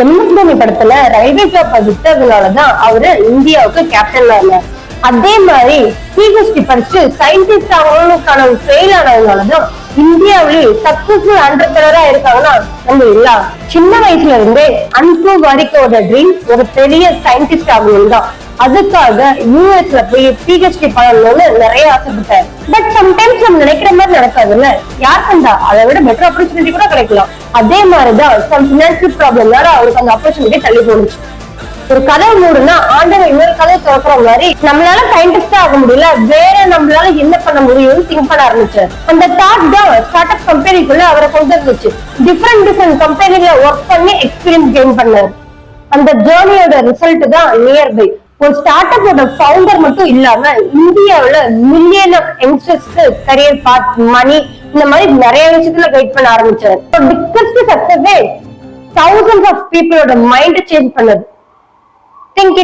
MS Dhoni படத்துல railway job விட்டதுனாலதான் அவரு இந்தியாவுக்கு கேப்டன் ஆனார். அதே மாதிரி பிஹெச்டி படிச்சு சயின்டிஸ்ட் ஆகணும்னு ஃபெயில் ஆனதுனாலதான் இந்தியாவிலேயே சக்சஸ்ஃபுல் ஆண்டர்பிரனரா இருக்காங்கன்னா நம்ம இல்ல. சின்ன வயசுல இருந்தே அன்பு வாரிக்கோட ட்ரீம் ஒரு பெரிய சயின்டிஸ்ட் ஆகணும் தான். அதுக்காக யூஎஸ்ல போய் பிஹெச்டி பண்ணணும்னு நிறைய ஆசைப்பட்டார். பட் சம்டைம்ஸ் நம்ம நினைக்கிற மாதிரி நடக்காதுல்ல. யார் கண்டா அதை விட பெட்டர் ஆப்பர்ச்சுனிட்டி கூட கிடைக்கலாம். அதே மாதிரிதான் சம் பினான்சியல் ப்ராப்ளம்னால அவருக்கு அந்த ஆப்பர்ச்சுனிட்டி தள்ளி போனுச்சு. ஒரு கதை மூடுனா ஆண்டவர் இன்னொரு கதை திறக்கிற மாதிரி நம்மளால சயின்டிஸ்டா ஆக முடியல, வேற நம்மளால என்ன பண்ண முடியும்னு திங்க் பண்ண ஆரம்பிச்சார். அந்த தாட் தான் ஸ்டார்ட் அப் கம்பெனிக்குள்ள அவரை கொண்டு வந்துச்சு. டிஃப்ரெண்ட் கம்பெனில ஒர்க் பண்ணி எக்ஸ்பீரியன்ஸ் கெயின் பண்ணார். அந்த ஜேர்னியோட ரிசல்ட் தான் நியர்பை. ஒரு ஸ்டார்ட் அப்போட ஃபவுண்டர் மட்டும் இல்லாம இந்தியாவில மில்லியன் ஆஃப் யங்ஸ்டர்ஸ்க்கு கரியர் பாத், மணி, இந்த மாதிரி நிறைய விஷயத்துல கைட் பண்ண ஆரம்பிச்சார். பிக்கஸ்ட் சக்சஸே thousands ஆஃப் பீப்புளோட மைண்ட் சேஞ்ச் பண்ணது. Think it